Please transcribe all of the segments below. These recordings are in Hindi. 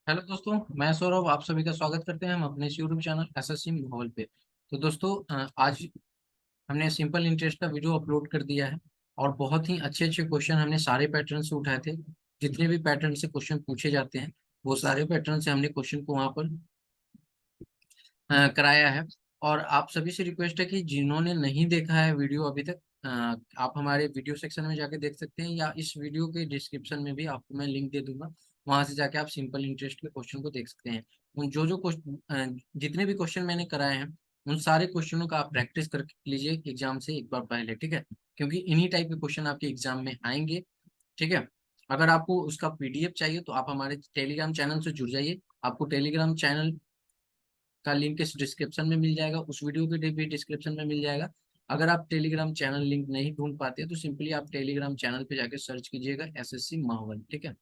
हेलो दोस्तों, मैं सौरभ आप सभी का स्वागत करते हैं हम अपने इस यूट्यूब चैनल एसएससी माहौल पे। तो दोस्तों, आज हमने सिंपल इंटरेस्ट का वीडियो अपलोड कर दिया है और बहुत ही अच्छे अच्छे क्वेश्चन हमने सारे पैटर्न से उठाए थे। जितने भी पैटर्न से क्वेश्चन पूछे जाते हैं वो सारे पैटर्न से हमने क्वेश्चन को वहाँ पर कराया है। और आप सभी से रिक्वेस्ट है कि जिन्होंने नहीं देखा है वीडियो अभी तक, आप हमारे वीडियो सेक्शन में जाके देख सकते हैं या इस वीडियो के डिस्क्रिप्शन में भी आपको मैं लिंक दे दूंगा। वहां से जाके आप सिंपल इंटरेस्ट के क्वेश्चन को देख सकते हैं। उन जो जो जितने भी क्वेश्चन मैंने कराए हैं उन सारे क्वेश्चनों का आप प्रैक्टिस कर लीजिए एग्जाम से एक बार पहले, ठीक है? क्योंकि इन्हीं टाइप के क्वेश्चन आपके एग्जाम में आएंगे, ठीक है? अगर आपको उसका पीडीएफ चाहिए तो आप हमारे टेलीग्राम चैनल से जुड़ जाइए। आपको टेलीग्राम चैनल का लिंक इस डिस्क्रिप्शन में मिल जाएगा, उस वीडियो के भी डिस्क्रिप्शन में मिल जाएगा। अगर आप टेलीग्राम चैनल लिंक नहीं ढूंढ पाते तो सिंपली आप टेलीग्राम चैनल पे जाके सर्च कीजिएगा एसएससी माहौल, ठीक है?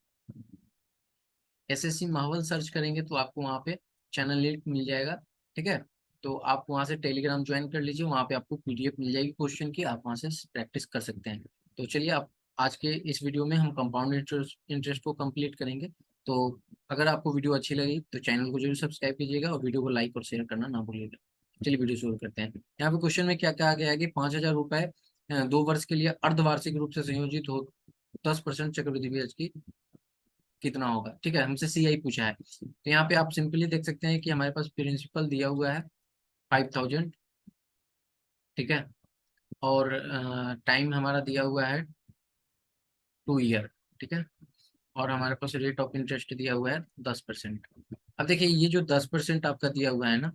एसएससी माहौल सर्च करेंगे तो आपको वहाँ पे चैनल लिंक मिल जाएगा, ठीक है? तो आप वहाँ से टेलीग्राम ज्वाइन कर लीजिए, वहाँ पे आपको पीडीएफ मिल जाएगी क्वेश्चन की, आप वहाँ से प्रैक्टिस कर सकते हैं। तो चलिए, आप आज के इस वीडियो में हम कंपाउंड इंटरेस्ट को कंप्लीट करेंगे। तो अगर आपको वीडियो अच्छी लगी तो चैनल को जरूर सब्सक्राइब कीजिएगा और वीडियो को लाइक और शेयर करना ना भूलिएगा। चलिए वीडियो शुरू करते हैं। यहाँ पे क्वेश्चन में क्या क्या आ गया है कि 5,000 रुपए 2 वर्ष के लिए अर्धवार्षिक रूप से संयोजित हो 10% चक्रवृद्धि ब्याज की कितना होगा, ठीक है? हमसे सीआई पूछा है। तो यहाँ पे आप सिंपली देख सकते हैं कि हमारे पास प्रिंसिपल दिया हुआ है 5,000, ठीक है? और टाइम हमारा दिया हुआ है 2 ईयर, ठीक है? और हमारे पास रेट ऑफ इंटरेस्ट दिया हुआ है 10%। अब देखिए, ये जो 10% आपका दिया हुआ है ना,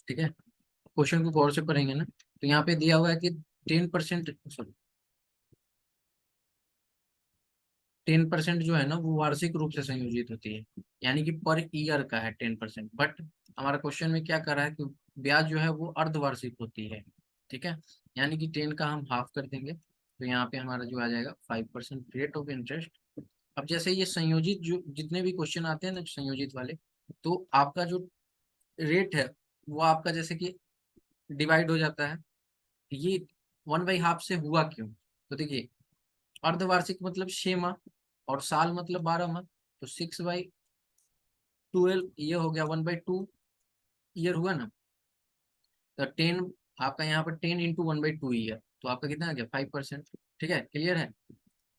ठीक है, क्वेश्चन को गौर से पढ़ेंगे ना तो यहाँ पे दिया हुआ है कि 10%, सॉरी, 10% जो है ना वो वार्षिक रूप से संयोजित होती है, यानी कि पर ईयर का है 10%। बट हमारा क्वेश्चन में क्या कर रहा है कि ब्याज जो है वो अर्धवार्षिक होती है, ठीक है? यानी कि 10 का हम हाफ कर देंगे तो यहाँ पे हमारा जो आ जाएगा 5% रेट ऑफ इंटरेस्ट। अब जैसे ये संयोजित जो जितने भी क्वेश्चन आते हैं ना संयोजित वाले, तो आपका जो रेट है वो आपका जैसे कि डिवाइड हो जाता है। ये 1/2 से हुआ क्यों? तो देखिए, अर्धवार्षिक मतलब 6 माह और साल मतलब 12 माह, तो 6/12 ये हो गया 1/2 ईयर हुआ ना। तो 10, आपका यहाँ पर 10 × 1/2 ईयर, तो आपका कितना आ गया 5%, ठीक है? क्लियर है?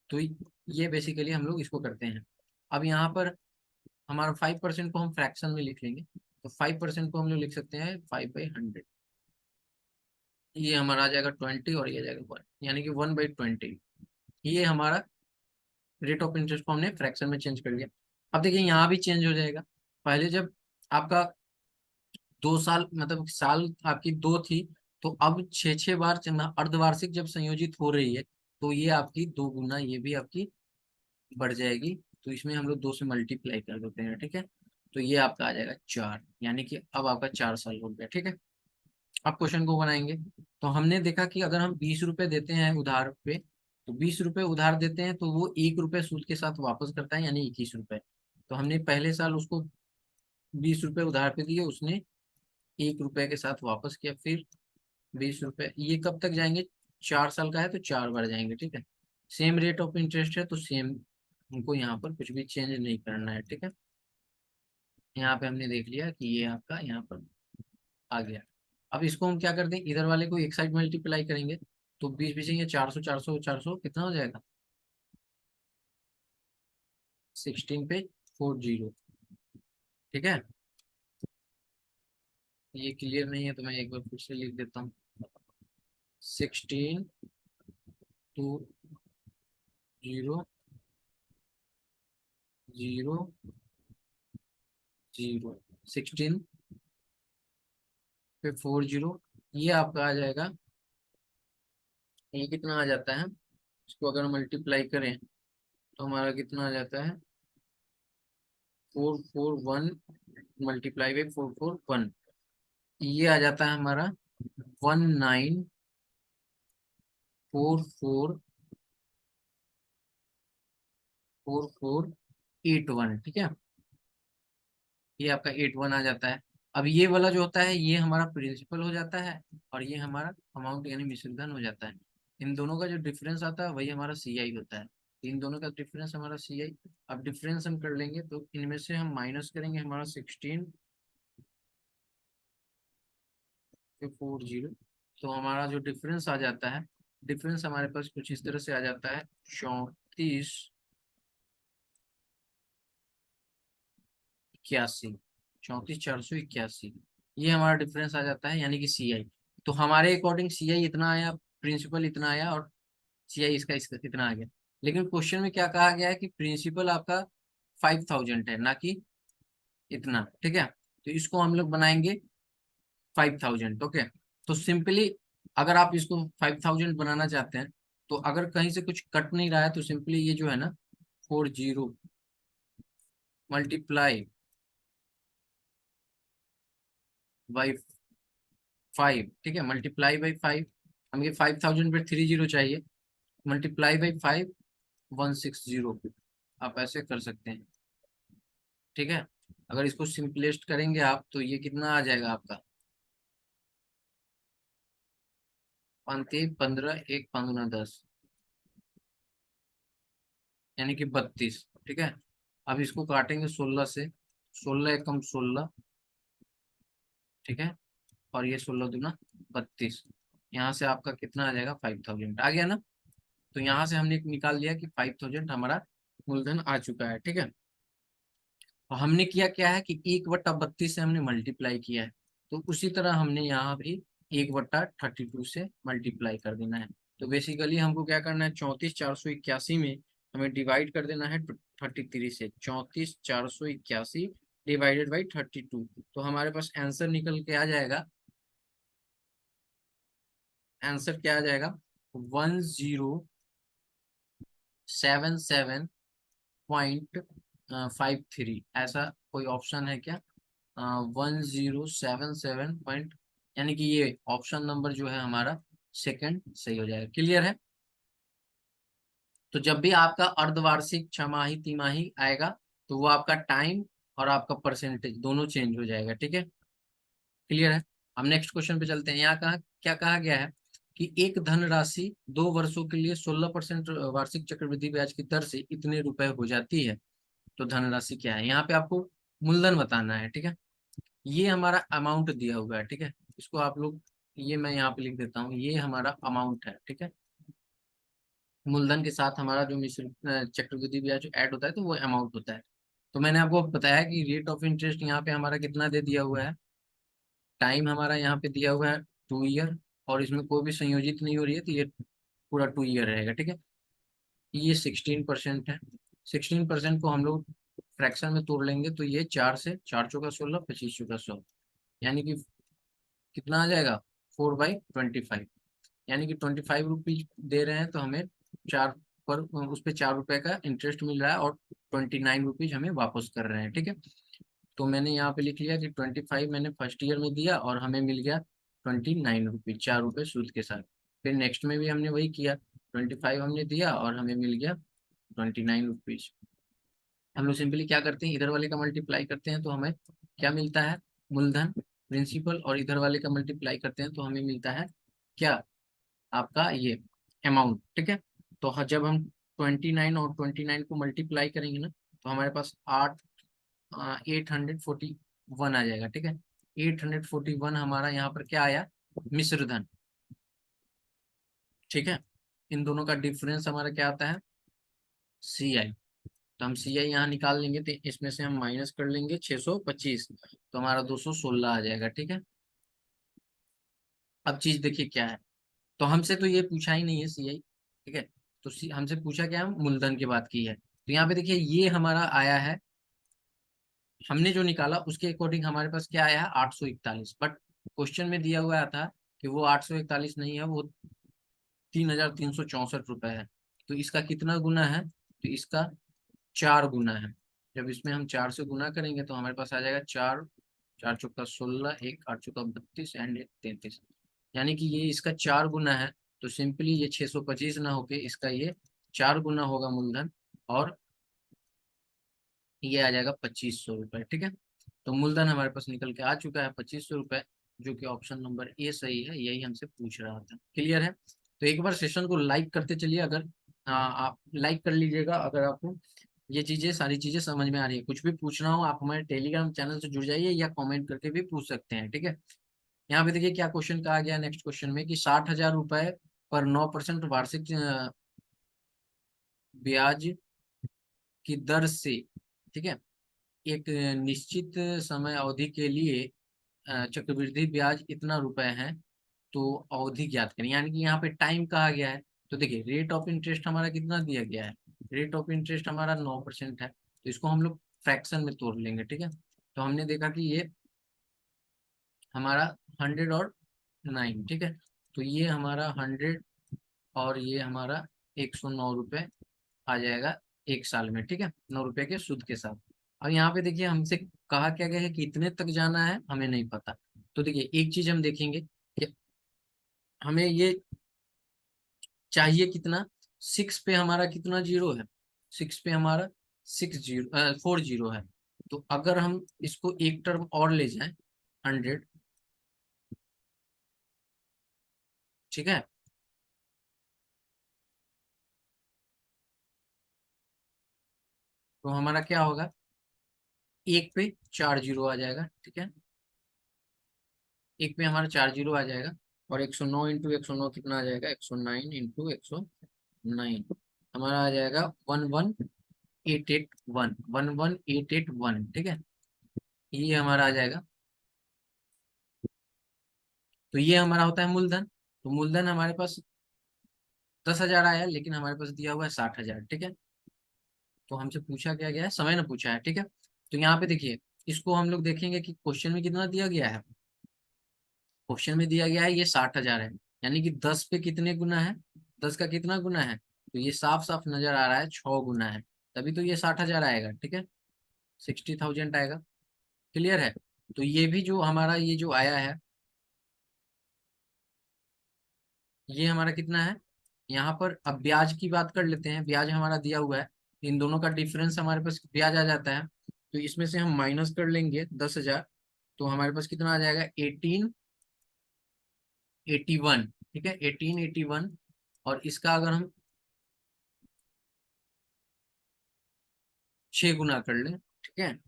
तो ये बेसिकली हम लोग इसको करते हैं। अब यहाँ पर हमारा 5% को हम फ्रैक्शन में लिख लेंगे, तो 5% को हम लोग लिख सकते हैं 5/100। ये हमारा आ जाएगा 20 और ये आ जाएगा 1, यानी कि 1/20। ये हमारा रेट ऑफ इंटरेस्ट को हमने फ्रैक्शन में चेंज कर दिया। अब देखिए, यहाँ भी चेंज हो जाएगा। पहले जब आपका 2 साल मतलब साल आपकी 2 थी, तो अब 6 6 बार चलना अर्धवार्षिक जब संयोजित हो रही है तो ये आपकी 2 गुना ये भी आपकी बढ़ जाएगी। तो इसमें हम लोग 2 से मल्टीप्लाई कर देते हैं, ठीक है? तो ये आपका आ जाएगा 4, यानी कि अब आपका 4 साल हो गया, ठीक है? अब क्वेश्चन को बनाएंगे। तो हमने देखा कि अगर हम 20 रुपए देते हैं उधार पे, तो 20 रुपए उधार देते हैं तो वो 1 रुपए सूद के साथ वापस करता है, यानी 21 रुपए। तो हमने पहले साल उसको 20 रुपए उधार पे दिए, उसने 1 रुपए के साथ वापस किया। फिर 20 रुपए, ये कब तक जाएंगे? 4 साल का है तो 4 बार जाएंगे, ठीक है? सेम रेट ऑफ इंटरेस्ट है तो सेम, हमको यहाँ पर कुछ भी चेंज नहीं करना है, ठीक है? यहाँ पे हमने देख लिया कि ये आपका यहाँ पर आ गया। अब इसको हम क्या कर दें, इधर वाले को एक साइड मल्टीप्लाई करेंगे तो 20 20 ये 400 400 400 कितना हो जाएगा? 16/40, ठीक है? ये क्लियर नहीं है तो मैं एक बार फिर से लिख देता हूँ। 16/20/0 16/40, ये आपका आ जाएगा। ये कितना आ जाता है? इसको अगर मल्टीप्लाई करें तो हमारा कितना आ जाता है? 441 मल्टीप्लाई बाई 441, ये आ जाता है हमारा 194441, ठीक है? ये आपका 81 आ जाता है। अब ये वाला जो होता है ये हमारा प्रिंसिपल हो जाता है और ये हमारा अमाउंट यानी मिश्रधन हो जाता है। इन दोनों का जो डिफरेंस आता है वही हमारा सीआई होता है। इन दोनों का डिफरेंस हमारा सी आई। अब डिफरेंस हम कर लेंगे तो इनमें से हम माइनस करेंगे हमारा 16,440। तो हमारा जो डिफरेंस आ जाता है, डिफरेंस हमारे पास कुछ इस तरह से आ जाता है, 34,81, 34,481, ये हमारा डिफरेंस आ जाता है, यानी कि सी आई। तो हमारे अकॉर्डिंग सी आई इतना आया, प्रिंसिपल इतना आया, और सी आई इसका इतना आ गया। लेकिन क्वेश्चन में क्या कहा गया है कि प्रिंसिपल आपका 5,000 है, ना कि इतना। ठीक है, तो इसको हम लोग बनाएंगे 5,000। ओके, तो सिंपली अगर आप इसको 5,000 बनाना चाहते हैं, तो अगर कहीं से कुछ कट नहीं रहा है तो सिंपली ये जो है ना, 40 मल्टीप्लाई बाई 5। ठीक है, मल्टीप्लाई बाई 5, हमें 5,000 पे 30 चाहिए, मल्टीप्लाई बाई 5, 160। आप ऐसे कर सकते हैं। ठीक है, अगर इसको सिंपलेस्ट करेंगे आप तो ये कितना आ जाएगा आपका, 15, 1 15 10, यानी कि 32। ठीक है, अब इसको काटेंगे 16 से, 16 एकम 16। ठीक है, और ये 16 दूना 32। यहाँ से आपका कितना आ जाएगा, 5,000 आ गया ना। तो यहाँ से हमने निकाल लिया कि 5,000 हमारा मूलधन आ चुका है। ठीक है, और हमने किया क्या है कि 1/32 से हमने मल्टीप्लाई किया है, तो उसी तरह हमने यहाँ भी 1/32 से मल्टीप्लाई कर देना है। तो बेसिकली हमको क्या करना है, 34,481 में हमें डिवाइड कर देना है 33 से। 34,481 डिवाइडेड बाई 32, तो हमारे पास आंसर निकल के आ जाएगा। आंसर क्या आ जाएगा, 1077.53। ऐसा कोई ऑप्शन है क्या, 1077 यानी कि ये ऑप्शन नंबर जो है हमारा सेकंड सही हो जाएगा। क्लियर है। तो जब भी आपका अर्धवार्षिक, छमाही, तिमाही आएगा, तो वो आपका टाइम और आपका परसेंटेज दोनों चेंज हो जाएगा। ठीक है, क्लियर है। हम नेक्स्ट क्वेश्चन पे चलते हैं। यहाँ कहा, क्या कहा गया है कि एक धनराशि 2 वर्षों के लिए 16% वार्षिक चक्रवृद्धि ब्याज की दर से इतने रुपए हो जाती है। तो धनराशि क्या है, यहाँ पे आपको मूलधन बताना है। ठीक है, ये हमारा अमाउंट दिया हुआ है। ठीक है, इसको आप लोग, ये मैं यहाँ पे लिख देता हूँ, ये हमारा अमाउंट है। ठीक है, मूलधन के साथ हमारा जो मिश्र चक्रवृद्धि ब्याज जो ऐड होता है, तो वो अमाउंट होता है। तो मैंने आपको बताया कि रेट ऑफ इंटरेस्ट यहाँ पे हमारा कितना दे दिया हुआ है, टाइम हमारा यहाँ पे दिया हुआ है 2 ईयर, और इसमें कोई भी संयोजित नहीं हो रही है, तो ये पूरा 2 ईयर रहेगा। ठीक है, ये 16% है। 16% को हम लोग फ्रैक्शन में तोड़ लेंगे, तो ये 4 से 4 चौका 16, 25 चौका 100, यानी कि कितना आ जाएगा, 4/25, यानी कि 25 रुपीज दे रहे हैं, तो हमें 4 पर उस पे 4 रुपए का इंटरेस्ट मिल रहा है, और 29 रुपीज हमें वापस कर रहे हैं। ठीक है, तो मैंने यहाँ पे लिख लिया कि 25 मैंने फर्स्ट ईयर में दिया, और हमें मिल गया 29 रुपीज, 4 रुपए सूद के साथ। फिर नेक्स्ट में भी हमने वही किया, 25 हमने दिया और हमें मिल गया 29 रुपीज। हम लोग सिंपली क्या करते हैं, इधर वाले का मल्टीप्लाई करते हैं तो हमें क्या मिलता है, मूलधन, प्रिंसिपल, और इधर वाले का मल्टीप्लाई करते हैं तो हमें मिलता है क्या, आपका ये अमाउंट। ठीक है, तो जब हम 29 और 29 को मल्टीप्लाई करेंगे ना, तो हमारे पास 841 आ जाएगा। ठीक है, 841 हमारा यहाँ पर क्या आया, मिश्र धन। ठीक है, इन दोनों का डिफरेंस हमारा क्या आता है, सी आई। तो हम सी आई यहाँ निकाल लेंगे, तो इसमें से हम माइनस कर लेंगे 625, तो हमारा 216 आ जाएगा। ठीक है, अब चीज देखिए क्या है, तो हमसे तो ये पूछा ही नहीं है सी आई। ठीक है, तो हमसे पूछा क्या है, मूलधन की बात की है। तो यहाँ पे देखिए ये हमारा आया है, हमने जो निकाला उसके अकॉर्डिंग हमारे पास क्या आया है, 841। बट क्वेश्चन में दिया हुआ था कि वो 841 नहीं है, वो 3,364 रुपए है। तो इसका कितना गुना है, तो इसका 4 गुना है। जब इसमें हम 4 से गुना करेंगे तो हमारे पास आ जाएगा 4, 4 चौका 16, 1 8 चौका 32 एंड 1 33, यानी कि ये इसका 4 गुना है। तो सिंपली ये 625 ना होके इसका ये 4 गुना होगा मूलधन, और ये आ जाएगा 2500 रुपये। ठीक है, तो मूलधन हमारे पास निकल के आ चुका है 2500 रुपये, जो कि ऑप्शन नंबर ए सही है, यही हमसे पूछ रहा था। क्लियर है। तो एक बार सेशन को लाइक करते चलिए, अगर आप लाइक कर लीजिएगा अगर आपको ये चीजें सारी चीजें समझ में आ रही है। कुछ भी पूछना हो आप हमारे टेलीग्राम चैनल से जुड़ जाइए या कमेंट करके भी पूछ सकते हैं, ठीक है। यहाँ पे देखिए क्या क्वेश्चन कहा गया नेक्स्ट क्वेश्चन में कि 60,000 रुपए पर 9% वार्षिक ब्याज की दर से, ठीक है, एक निश्चित समय अवधि के लिए चक्रवृद्धि ब्याज इतना रुपए है, तो अवधि ज्ञात करें। यानी कि यहाँ पे टाइम कहा गया है। तो देखिए रेट ऑफ इंटरेस्ट हमारा कितना दिया गया है, रेट ऑफ इंटरेस्ट हमारा 9% है, तो इसको हम लोग फ्रैक्शन में तोड़ लेंगे, ठीक है। तो हमने देखा कि ये हमारा 109, ठीक है। तो ये हमारा 100 और ये हमारा 109 रुपये आ जाएगा एक साल में, ठीक है, 9 रुपए के सूद के साथ। अब यहाँ पे देखिए हमसे कहा क्या गया है कि इतने तक जाना है, हमें नहीं पता। तो देखिए एक चीज हम देखेंगे कि हमें ये चाहिए कितना, 6 पे हमारा कितना जीरो है, 6 पे हमारा 4 जीरो है। तो अगर हम इसको एक टर्म और ले जाएं 100, ठीक है, तो हमारा क्या होगा, एक पे 4 जीरो आ जाएगा, ठीक है, एक पे हमारा 4 जीरो आ जाएगा। और 109 इंटू 109 कितना आ जाएगा, 109 इंटू 109 हमारा आ जाएगा 11,881, 11,881, ठीक है, ये हमारा आ जाएगा। तो ये हमारा होता है मूलधन। तो मूलधन हमारे पास 10,000 आया, लेकिन हमारे पास दिया हुआ है 60,000, ठीक है। तो हमसे पूछा क्या गया है, समय ना पूछा है, ठीक है। तो यहाँ पे देखिए इसको हम लोग देखेंगे कि क्वेश्चन में कितना दिया गया है। क्वेश्चन में दिया गया है ये 60,000 है, यानी कि 10 पे कितने गुना है, 10 का कितना गुना है, तो ये साफ साफ नजर आ रहा है 6 गुना है, तभी तो ये 60,000 आएगा, ठीक है, 60,000 आएगा। क्लियर है। तो ये भी जो हमारा ये जो आया है, ये हमारा कितना है, यहाँ पर अब ब्याज की बात कर लेते हैं। ब्याज हमारा दिया हुआ है, इन दोनों का डिफरेंस हमारे पास ब्याज आ जाता है, तो इसमें से हम माइनस कर लेंगे 10,000, तो हमारे पास कितना आ जाएगा, 1881, ठीक है, 1881। और इसका अगर हम 6 गुना कर लें, ठीक है,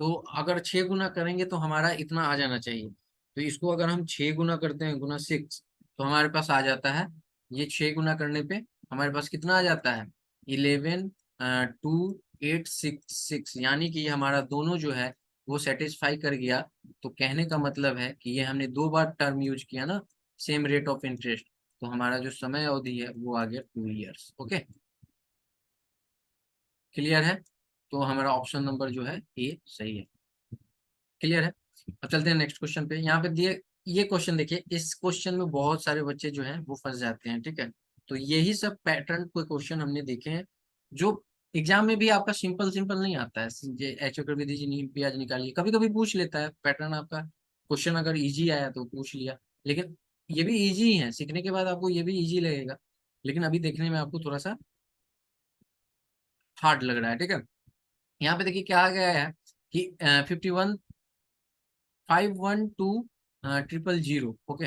तो अगर 6 गुना करेंगे तो हमारा इतना आ जाना चाहिए। तो इसको अगर हम 6 गुना करते हैं गुना 6, तो हमारे पास आ जाता है, ये 6 गुना करने पे हमारे पास कितना आ जाता है, 11,2,866, यानी कि ये हमारा दोनों जो है वो सेटिस्फाई कर गया। तो कहने का मतलब है कि ये हमने 2 बार टर्म यूज किया ना, सेम रेट ऑफ इंटरेस्ट, तो हमारा जो समय अवधि है वो आ गया 2 इयर्स। ओके, क्लियर है। तो हमारा ऑप्शन नंबर जो है ए सही है। क्लियर है। अब चलते हैं नेक्स्ट क्वेश्चन पे। यहाँ पे दिए ये क्वेश्चन देखिए, इस क्वेश्चन में बहुत सारे बच्चे जो हैं वो फंस जाते हैं, ठीक है। तो यही सब पैटर्न कोई क्वेश्चन हमने देखे हैं जो एग्जाम में भी आपका सिंपल सिंपल नहीं आता है। एच चक्रवर्ती जी ब्याज निकालिए, कभी कभी पूछ लेता है पैटर्न आपका, क्वेश्चन अगर इजी आया तो पूछ लिया, लेकिन ये भी इजी ही है, सीखने के बाद आपको ये भी इजी लगेगा, लेकिन अभी देखने में आपको थोड़ा सा हार्ड लग रहा है, ठीक है। यहाँ पे देखिए क्या आ गया है कि 51,512,000, ओके,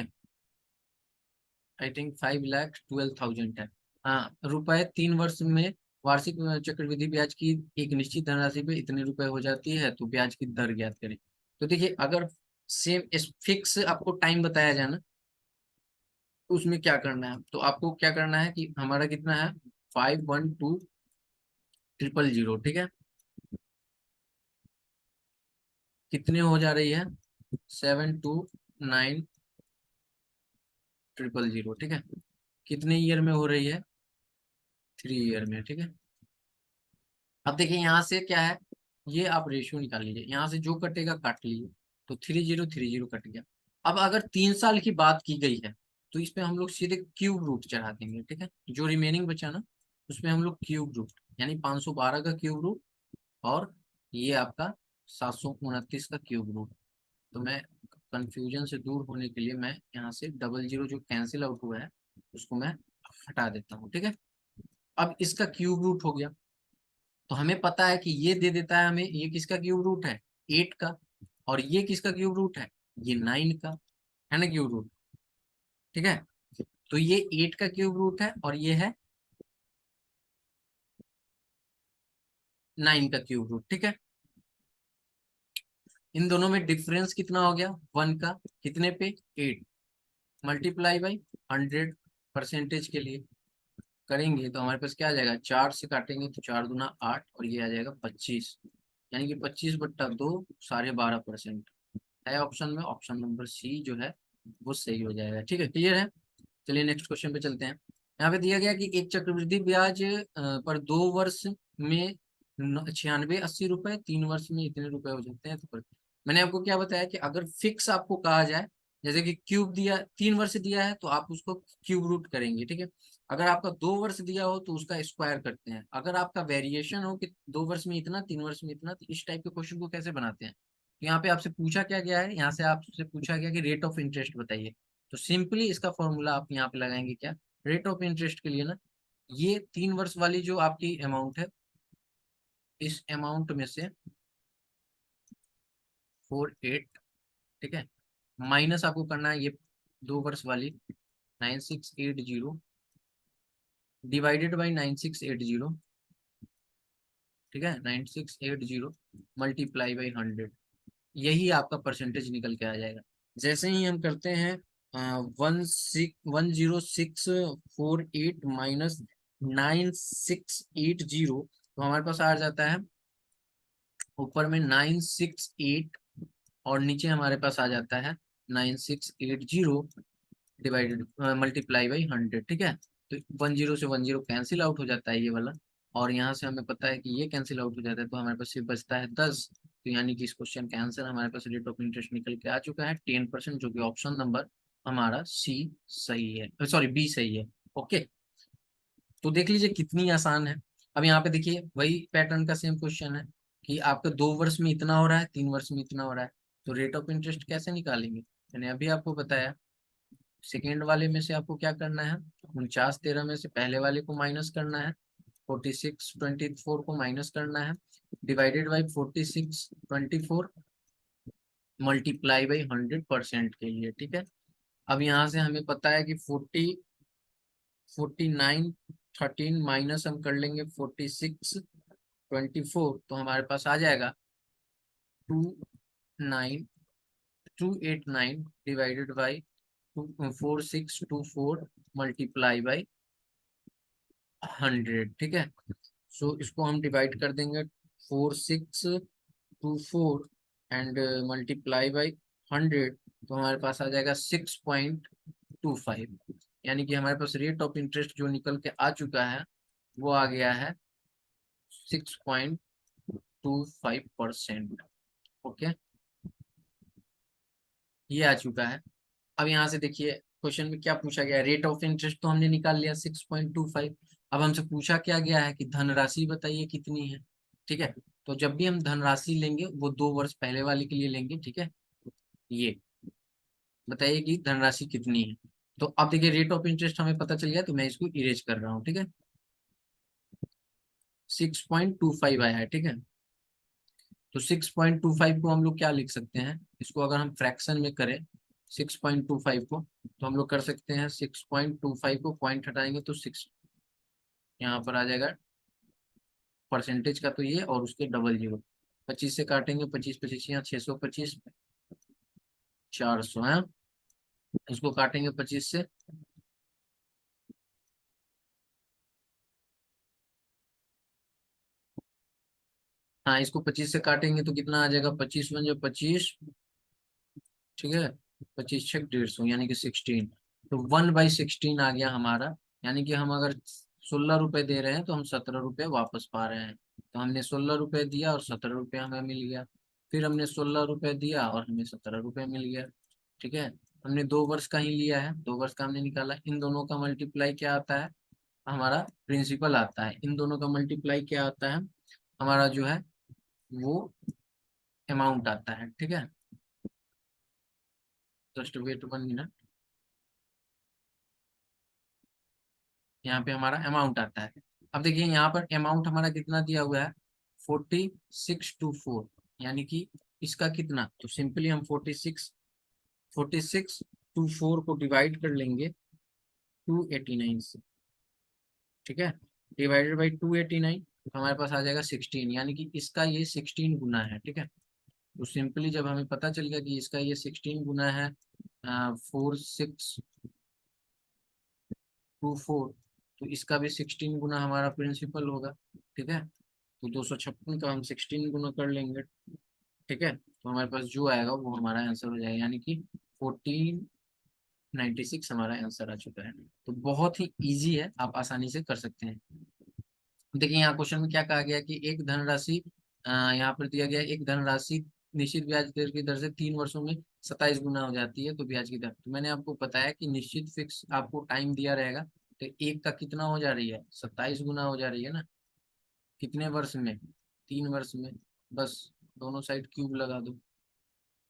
आई थिंक 5,12,000 है। हाँ, रुपए 3 वर्ष में वार्षिक चक्रवृद्धि ब्याज की एक निश्चित धनराशि पे इतने रुपए हो जाती है, तो ब्याज की दर ज्ञात करें। तो देखिए अगर सेम फिक्स आपको टाइम बताया जाए ना, तो उसमें क्या करना है, तो आपको क्या करना है कि हमारा कितना है, 5,12,000, ठीक है, कितने हो जा रही है, 7,29,000, ठीक है, कितने ईयर में हो रही है, 3 ईयर में, ठीक है। अब देखिए यहाँ से क्या है, ये आप रेशियो निकाल लीजिए, यहाँ से जो कटेगा काट लीजिए, तो 3030 कट गया। अब अगर 3 साल की बात की गई है, तो इसमें हम लोग सीधे क्यूब रूट चढ़ा देंगे, ठीक है, जो रिमेनिंग बचा ना उसमें हम लोग क्यूब रूट, यानी 512 का क्यूब रूट, और ये आपका 729 का क्यूब रूट। तो मैं कंफ्यूजन से दूर होने के लिए मैं यहाँ से डबल जीरो जो कैंसिल आउट हुआ है उसको मैं हटा देता हूँ, ठीक है। अब इसका क्यूब रूट हो गया, तो हमें पता है कि ये दे देता है हमें, ये किसका क्यूब रूट है, 8 का, और ये किसका क्यूब रूट है, ये 9 का, है ना क्यूब रूट। ठीक है, तो ये 8 का क्यूब रूट है और ये है 9 का क्यूब रूट। ठीक है, इन दोनों में डिफरेंस कितना हो गया, 1 का, कितने पे, 8, मल्टीप्लाई बाई 100 परसेंटेज के लिए करेंगे तो हमारे पास क्या आ जाएगा, 4 से काटेंगे तो 4 दूना 8 और ये आ जाएगा 25, यानी कि 25/2 12.5% है ऑप्शन में। ऑप्शन नंबर सी जो है वो सही हो जाएगा। ठीक है, क्लियर है। चलिए नेक्स्ट क्वेश्चन पे चलते हैं। यहाँ पे दिया गया कि एक चक्रवृद्धि ब्याज पर 2 वर्ष में 96-80 रुपए, 3 वर्ष में इतने रुपए हो जाते हैं। तो मैंने आपको क्या बताया कि अगर फिक्स आपको कहा जाए, जैसे कि क्यूब दिया, 3 वर्ष दिया है तो आप उसको क्यूब रूट करेंगे। ठीक है, अगर आपका 2 वर्ष दिया हो तो उसका स्क्वायर करते हैं। अगर आपका वेरिएशन हो कि 2 वर्ष में इतना, 3 वर्ष में इतना, तो इस टाइप के क्वेश्चन को कैसे बनाते हैं। तो यहाँ पे आपसे पूछा क्या गया है, यहाँ से आपसे पूछा गया कि रेट ऑफ इंटरेस्ट बताइए। तो सिंपली इसका फॉर्मूला आप यहाँ पे लगाएंगे क्या, रेट ऑफ इंटरेस्ट के लिए ना, ये 3 वर्ष वाली जो आपकी अमाउंट है, इस अमाउंट में से 48, ठीक है, माइनस आपको करना है ये 2 वर्ष वाली 9680 डिवाइडेड बाई 9680, ठीक है, 9680 मल्टीप्लाई बाई 100, यही आपका परसेंटेज निकल के आ जाएगा। जैसे ही हम करते हैं 10648 माइनस 9680, तो हमारे पास आ जाता है ऊपर में 968 और नीचे हमारे पास आ जाता है 9680 डिवाइडेड मल्टीप्लाई बाई 100। ठीक है, तो 10 से 10 कैंसिल आउट हो जाता है ये वाला, और यहाँ से हमें पता है कि ये कैंसिल आउट हो जाता है, तो हमारे पास सिर्फ बचता है 10। तो यानी कि इस क्वेश्चन का आंसर हमारे पास रेट ऑफ इंटरेस्ट निकल के आ चुका है 10%, जो कि ऑप्शन नंबर हमारा सी सही है, सॉरी बी सही है। ओके, तो देख लीजिए कितनी आसान है। अब यहाँ पे देखिए वही पैटर्न का सेम क्वेश्चन है कि आपका 2 वर्ष में इतना हो रहा है, 3 वर्ष में इतना हो रहा है, तो रेट ऑफ इंटरेस्ट कैसे निकालेंगे। मैंने अभी आपको बताया, सेकेंड वाले में से आपको क्या करना है, 4913 में से पहले वाले को माइनस करना है, 4624 को माइनस करना है, डिवाइडेड बाई 4624 मल्टीप्लाई बाई 100% के लिए। ठीक है, अब यहाँ से हमें पता है कि 4913 माइनस हम कर लेंगे 4624, तो हमारे पास आ जाएगा 29289 डिवाइडेड बाई 4624 मल्टीप्लाई बाई 100। ठीक है, सो इसको हम डिवाइड कर देंगे 4624 एंड मल्टीप्लाई बाई 100, तो हमारे पास आ जाएगा 6.25, यानी कि हमारे पास रेट ऑफ इंटरेस्ट जो निकल के आ चुका है वो आ गया है 6.25%। ओके, ये आ चुका है। अब यहाँ से देखिए क्वेश्चन में क्या पूछा गया है, रेट ऑफ इंटरेस्ट तो हमने निकाल लिया 6.25। अब हमसे पूछा क्या गया है कि धनराशि बताइए कितनी है। ठीक है, तो जब भी हम धनराशि लेंगे वो 2 वर्ष पहले वाले के लिए लेंगे। ठीक है, ये बताइए कि धनराशि कितनी है। तो अब देखिए रेट ऑफ इंटरेस्ट हमें पता चल गया, तो मैं इसको इरेज कर रहा हूँ। ठीक है, 6.25 आया है। ठीक है, तो 6.25 को हम लोग क्या लिख सकते हैं, इसको अगर हम फ्रैक्शन में करें 6.25 को, तो हम लोग कर सकते हैं 6.25 को पॉइंट हटाएंगे तो 6 यहाँ पर आ जाएगा, परसेंटेज का तो ये और उसके डबल जीरो, 25 से काटेंगे, 25 25 यहाँ 625, 400 है, इसको काटेंगे 25 से, हाँ इसको 25 से काटेंगे तो कितना आ जाएगा, 25 × 25, ठीक है, 25×6 150 यानी कि 16, तो 1/16 आ गया हमारा। यानी कि हम अगर 16 रुपए दे रहे हैं तो हम 17 रुपए वापस पा रहे हैं। तो हमने 16 रुपए दिया और 17 रुपए हमें मिल गया, फिर हमने 16 रुपए दिया और हमें 17 रुपए मिल गया। ठीक है, हमने 2 वर्ष का ही लिया है, 2 वर्ष का हमने निकाला, इन दोनों का मल्टीप्लाई क्या आता है, हमारा प्रिंसिपल आता है, इन दोनों का मल्टीप्लाई क्या आता है, हमारा जो है वो अमाउंट आता है। ठीक है, जस्ट वेट 1 मिनट, यहाँ पे हमारा अमाउंट आता है। अब देखिए यहाँ पर अमाउंट हमारा कितना दिया हुआ है, 4624, यानी कि इसका कितना, तो सिंपली हम 4624 को डिवाइड कर लेंगे 289 से, ठीक है, डिवाइडेड बाई 289, तो हमारे पास आ जाएगा 16, यानी कि इसका ये 16 गुना है, ठीक है। तो सिंपली जब हमें पता चल गया कि इसका ये 16 गुना है 4624, तो इसका भी 16 गुना हमारा प्रिंसिपल होगा, ठीक है। तो 256 का हम 16 गुना कर लेंगे, ठीक है, तो हमारे पास जो आएगा वो हमारा आंसर हो जाएगा, यानी कि 1496 हमारा आंसर आ चुका है। तो बहुत ही इजी है, आप आसानी से कर सकते हैं। देखिए यहाँ क्वेश्चन में क्या कहा गया कि एक धनराशि यहाँ पर दिया गया है, एक धनराशि निश्चित ब्याज दर की दर से 3 वर्षों में 27 गुना हो जाती है, तो ब्याज की दर, तो मैंने आपको बताया कि निश्चित फिक्स आपको टाइम दिया रहेगा, तो एक का कितना हो जा रही है, 27 गुना हो जा रही है ना, कितने वर्ष में, 3 वर्ष में। बस दोनों साइड क्यूब लगा दो,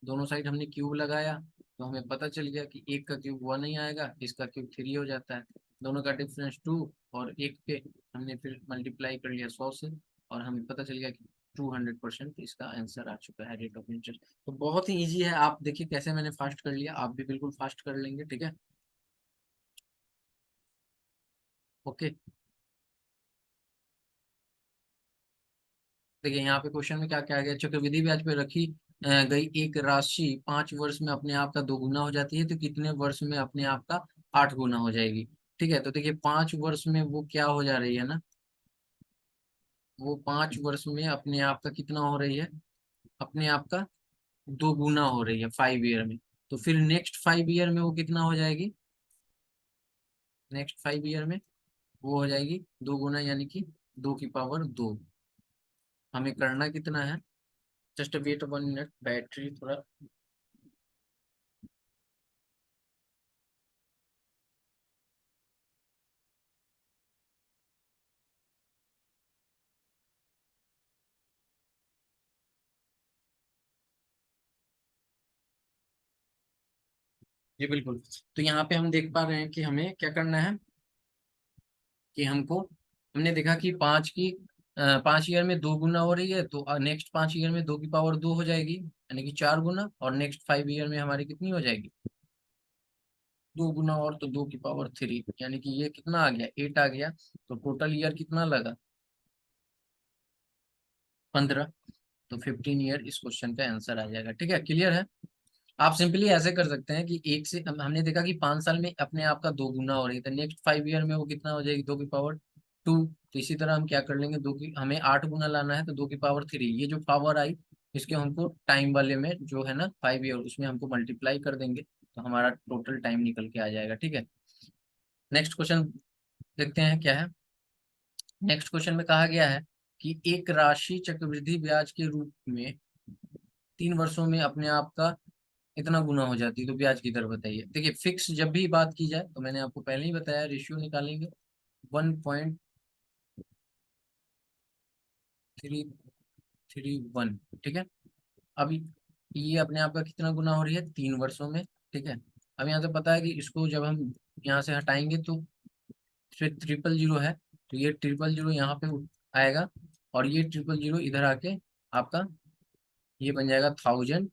दोनों साइड हमने क्यूब लगाया, तो हमें पता चल गया कि एक का क्यूब 1 ही आएगा, इसका क्यूब 3 हो जाता है, दोनों का डिफरेंस 2, और एक पे हमने फिर मल्टीप्लाई कर लिया 100 से, और हमें पता चल गया कि 200% इसका आंसर आ चुका है रेट ऑफ इंटरेस्ट। तो बहुत ही इजी है, आप देखिए कैसे मैंने फास्ट कर लिया, आप भी बिल्कुल फास्ट कर लेंगे, ठीक है। ओके, देखिए यहाँ पे क्वेश्चन में क्या क्या गया, चक्रवृद्धि ब्याज पे रखी गई एक राशि 5 वर्ष में अपने आप का 2 गुना हो जाती है, तो कितने वर्ष में अपने आप का 8 गुना हो जाएगी। ठीक है, तो देखिए 5 वर्ष में वो क्या हो जा रही है ना, वो 5 वर्ष में अपने आप का कितना हो रही है, अपने आप का 2 गुना हो रही है 5 ईयर में, तो फिर नेक्स्ट 5 ईयर में वो कितना हो जाएगी, नेक्स्ट 5 ईयर में वो हो जाएगी 2 गुना, यानी कि 2 की पावर 2। हमें करना कितना है, जस्ट वेट 1 मिनट, बैटरी थोड़ा, जी बिल्कुल। तो यहाँ पे हम देख पा रहे हैं कि हमें क्या करना है, कि हमको, हमने देखा कि 5 ईयर में 2 गुना हो रही है, तो नेक्स्ट 5 ईयर में 2 की पावर 2 हो जाएगी, यानी कि 4 गुना, और नेक्स्ट 5 ईयर में हमारी कितनी हो जाएगी, 2 गुना, और तो 2 की पावर 3, यानी कि ये कितना आ गया, 8 आ गया, तो टोटल ईयर कितना लगा, 15, तो 15 ईयर इस क्वेश्चन का आंसर आ जाएगा, ठीक है, क्लियर है। आप सिंपली ऐसे कर सकते हैं कि एक से हमने देखा कि 5 साल में अपने आप का 2 गुना हो रही है, तो नेक्स्ट 5 ईयर में वो कितना हो जाएगी, 2 की पावर 2, तो इसी तरह हम क्या कर लेंगे, हमें 8 गुना लाना है, तो 2 की पावर 3, ये जो पावर आई इसके हमको टाइम वाले में जो है ना 5 ईयर, उसमें हमको मल्टीप्लाई कर देंगे, तो हमारा टोटल टाइम निकल के आ जाएगा, ठीक है। नेक्स्ट क्वेश्चन देखते हैं क्या है। नेक्स्ट क्वेश्चन में कहा गया है कि एक राशि चक्रवृद्धि ब्याज के रूप में 3 वर्षों में अपने आप का इतना गुना हो जाती है, तो ब्याज की दर बताइए। देखिए फिक्स जब भी बात की जाए, तो मैंने आपको पहले ही बताया, रेशियो निकालेंगे 1.331, ठीक है। अभी ये अपने आप का कितना गुना हो रही है, 3 वर्षों में, ठीक है। अब यहाँ से पता है कि इसको जब हम यहाँ से हटाएंगे तो फिर 000 है, तो ये 000 यहाँ पे आएगा, और ये 000 इधर आके आपका ये बन जाएगा 1000,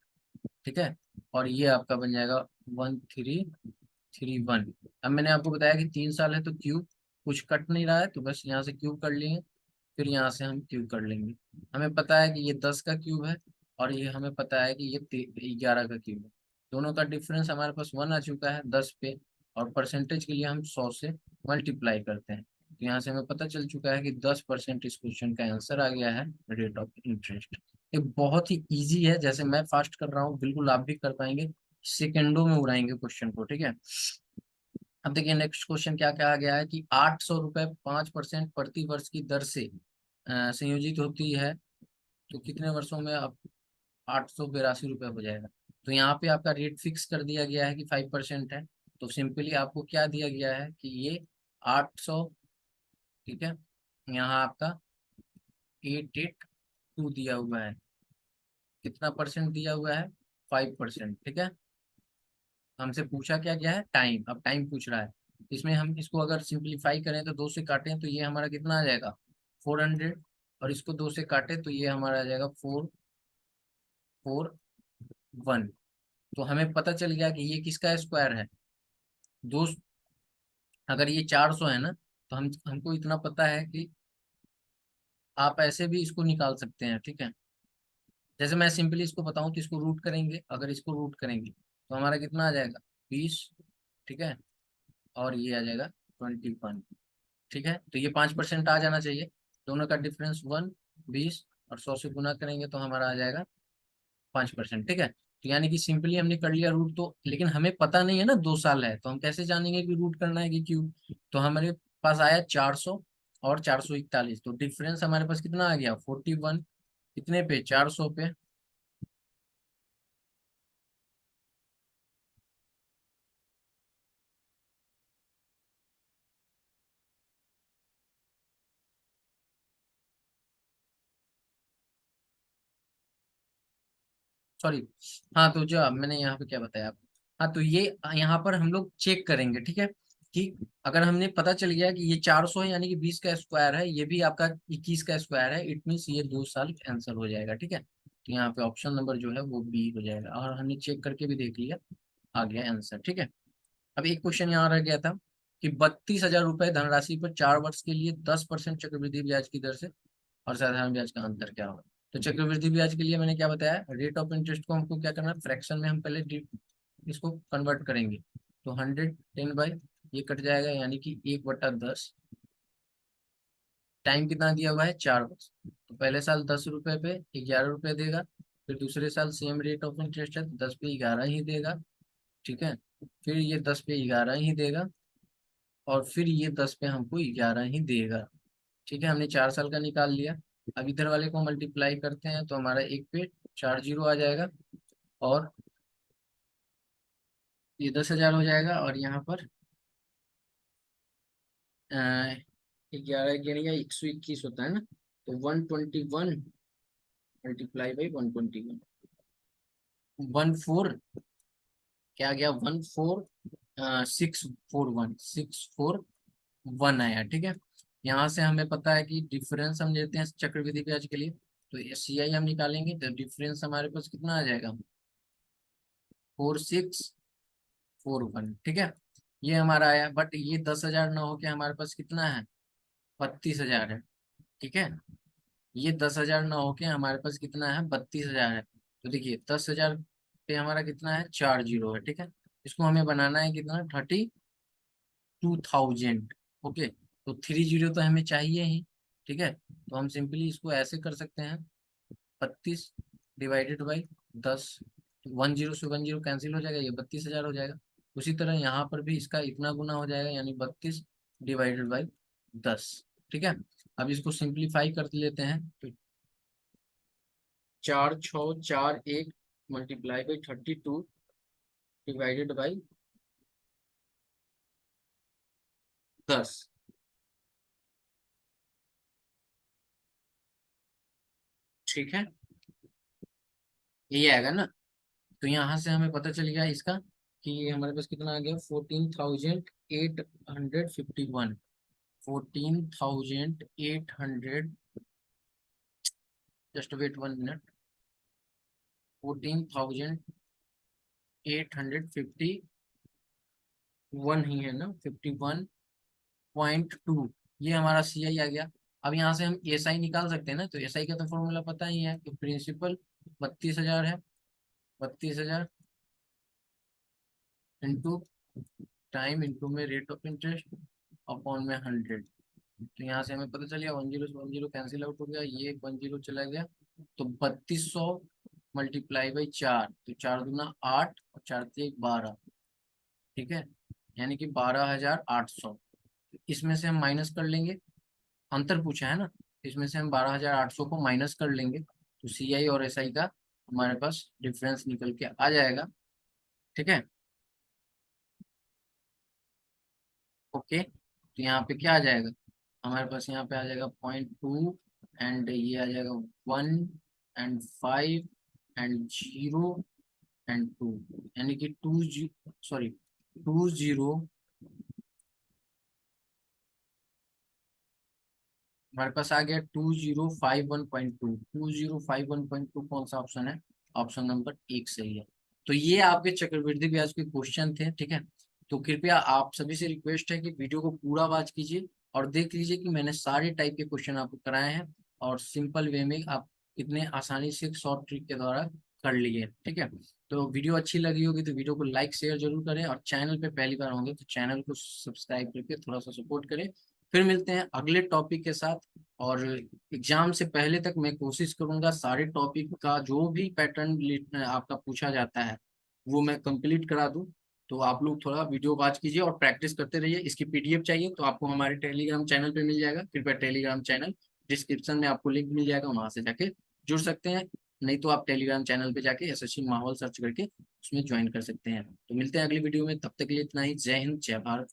ठीक है, और ये आपका बन जाएगा 1331। अब मैंने आपको बताया कि 3 साल है, तो क्यूब कुछ कट नहीं रहा है, तो बस यहाँ से क्यूब कर लेंगे, फिर यहाँ से हम क्यूब कर लेंगे। हमें पता है कि ये 10 का क्यूब है, और ये हमें पता है कि ये 11 का क्यूब है, दोनों का डिफरेंस हमारे पास 1 आ चुका है 10 पे, और परसेंटेज के लिए हम 100 से मल्टीप्लाई करते हैं, तो यहाँ से हमें पता चल चुका है कि 10% इस क्वेश्चन का आंसर आ गया है रेट ऑफ इंटरेस्ट। ये बहुत ही इजी है, जैसे मैं फास्ट कर रहा हूँ बिल्कुल आप भी कर पाएंगे, सेकेंडों में उड़ाएंगे क्वेश्चन को, ठीक है। अब देखिए नेक्स्ट क्वेश्चन क्या कहा गया है कि 800 रुपये 5% प्रति वर्ष की दर से संयोजित होती है, तो कितने वर्षों में अब 882 रुपये हो जाएगा। तो यहाँ पे आपका रेट फिक्स कर दिया गया है कि 5% है, तो सिंपली आपको क्या दिया गया है कि ये 800, ठीक है, यहाँ आपका 882 दिया हुआ है, कितना परसेंट दिया हुआ है, 5%, ठीक है। हमसे पूछा क्या गया है, टाइम, अब टाइम पूछ रहा है, इसमें हम इसको अगर सिंप्लीफाई करें तो 2 से काटें तो ये हमारा कितना आ जाएगा 400, और इसको 2 से काटे तो ये हमारा आ जाएगा 441। तो हमें पता चल गया कि ये किसका स्क्वायर है। दो, अगर ये 400 है ना, तो हमको इतना पता है कि आप ऐसे भी इसको निकाल सकते हैं, ठीक है। जैसे मैं सिंपली इसको बताऊं तो इसको रूट करेंगे, अगर इसको रूट करेंगे तो हमारा कितना आ जाएगा 20, ठीक है, और ये आ जाएगा 21, ठीक है। तो ये 5% आ जाना चाहिए, दोनों का डिफरेंस 1, 20, और 100 से गुना करेंगे तो हमारा आ जाएगा 5%, ठीक है। तो यानी कि सिंपली हमने कर लिया रूट, तो लेकिन हमें पता नहीं है ना 2 साल है, तो हम कैसे जानेंगे कि रूट करना है कि क्यूब। तो हमारे पास आया 400 और 441, तो डिफरेंस हमारे पास कितना आ गया 41, कितने पे 400 पे। सॉरी, हाँ तो जो मैंने यहाँ पे क्या बताया आपको, हाँ तो ये यहाँ पर हम लोग चेक करेंगे, ठीक है, कि अगर हमने पता चल गया कि ये 400 है यानी कि 20 का स्क्वायर है, ये भी आपका 21 का स्क्वायर है, इट मीन्स ये 2 साल आंसर हो जाएगा, ठीक है। तो यहाँ पे ऑप्शन नंबर जो है वो बी हो जाएगा, और हमने चेक करके भी देख लिया, आ गया आंसर, ठीक है। अब एक क्वेश्चन यहाँ रह गया था कि 32,000 रुपए धनराशि पर 4 वर्ष के लिए 10% चक्रवृद्धि ब्याज की दर से और साधारण ब्याज का अंतर क्या होगा। तो चक्रवृद्धि ब्याज के लिए मैंने क्या बताया, रेट ऑफ इंटरेस्ट को हमको क्या करना है, फ्रैक्शन में हम पहले इसको कन्वर्ट करेंगे। तो 110 बाई ये कट जाएगा, यानी कि 1/10। टाइम कितना दिया हुआ है 4 वर्ष, तो पहले साल 10 रुपए पे 11 रुपए देगा, फिर दूसरे साल सेम रेट ऑफ इंटरेस्ट है तो 10 पे 11 ही देगा, ठीक है। फिर ये 10 पे 11 ही देगा, और फिर ये 10 पे हमको 11 ही देगा, ठीक है। हमने 4 साल का निकाल लिया। अब इधर वाले को मल्टीप्लाई करते हैं तो हमारा एक पे 4 जीरो आ जाएगा, और ये 10,000 हो जाएगा, और यहाँ पर 11 11 या 121 होता है ना, तो 121 मल्टीप्लाई बाई 121, 14, क्या आ गया 14,641 आया, ठीक है। यहाँ से हमें पता है कि डिफरेंस हम लेते हैं चक्रवृद्धि ब्याज के लिए, तो CI हम निकालेंगे तो डिफरेंस हमारे पास कितना आ जाएगा 4641, ठीक है। ये हमारा आया, बट ये 10,000 ना होके हमारे पास कितना है 32,000 है, ठीक है। ये 10,000 ना होके हमारे पास कितना है 32,000 है, तो देखिए 10,000 पे हमारा कितना है 4 जीरो है, ठीक है। इसको हमें बनाना है कितना 32,000, ओके। तो 3 जीरो तो हमें चाहिए ही, ठीक है। तो हम सिंपली इसको ऐसे कर सकते हैं, 32 डिवाइडेड बाई 10, 10 से 10 कैंसिल हो जाएगा, ये 32,000 हो जाएगा। उसी तरह यहाँ पर भी इसका इतना गुना हो जाएगा, यानी 32 डिवाइडेड बाई 10, ठीक है। अब इसको सिंप्लीफाई कर लेते हैं, तो 4 6 4 1 मल्टीप्लाई बाई 32 डिवाइडेड बाई 10, ठीक है। ये आएगा ना, तो यहाँ से हमें पता चल गया इसका कि ये हमारे पास कितना आ गया 14,851, 14,800, जस्ट वेट 1 मिनट, 14,851 ही है ना, 51.2, ये हमारा CI आ गया। अब यहाँ से हम SI निकाल सकते हैं ना, तो SI का तो फॉर्मूला पता ही है कि प्रिंसिपल 32,000 है, 32,000 इंटू टाइम इंटू में रेट ऑफ इंटरेस्ट अपॉन में 100। तो यहाँ से हमें पता चल गया 10 से 10 कैंसिल आउट हो गया, ये 10 चला गया, तो 3200 मल्टीप्लाई बाई 4, तो 4 दूना 8 और 4 तिया 12, ठीक है, यानी कि 12,800। इसमें से हम माइनस कर लेंगे, अंतर पूछा है ना, इसमें से हम 12,800 को माइनस कर लेंगे, तो CI और SI का हमारे पास डिफरेंस निकल के आ जाएगा, ठीक है। ओके, तो यहाँ पे क्या आ जाएगा हमारे पास, यहाँ पे आ जाएगा 0.2, एंड ये आ जाएगा 1 एंड 5 एंड 0 एंड 2, यानी कि 2 सॉरी 20 हमारे पास आ गया 2051.2। 2051.2 कौन सा ऑप्शन है? ऑप्शन नंबर एक सही है। तो ये आपके चक्रवृद्धि ब्याज के क्वेश्चन थे, ठीक है। तो कृपया आप सभी से रिक्वेस्ट है कि वीडियो को पूरा वॉच कीजिए और देख लीजिए कि मैंने सारे टाइप के क्वेश्चन आपको कराए हैं और सिंपल वे में आप इतने आसानी से शॉर्ट ट्रिक के द्वारा कर लिए, ठीक है। तो वीडियो अच्छी लगी होगी तो वीडियो को लाइक शेयर जरूर करें और चैनल पे पहली बार होंगे तो चैनल को सब्सक्राइब करके थोड़ा सा सपोर्ट करें। फिर मिलते हैं अगले टॉपिक के साथ। और एग्जाम से पहले तक मैं कोशिश करूंगा सारे टॉपिक का जो भी पैटर्न आपका पूछा जाता है वो मैं कंप्लीट करा दूं। तो आप लोग थोड़ा वीडियो वॉच कीजिए और प्रैक्टिस करते रहिए। इसकी पीडीएफ चाहिए तो आपको हमारे टेलीग्राम चैनल पे मिल जाएगा। कृपया टेलीग्राम चैनल डिस्क्रिप्शन में आपको लिंक मिल जाएगा, वहां से जाके जुड़ सकते हैं। नहीं तो आप टेलीग्राम चैनल पे जाके एसएससी माहौल सर्च करके उसमें ज्वाइन कर सकते हैं। तो मिलते हैं अगली वीडियो में, तब तक के लिए इतना ही। जय हिंद, जय भारत।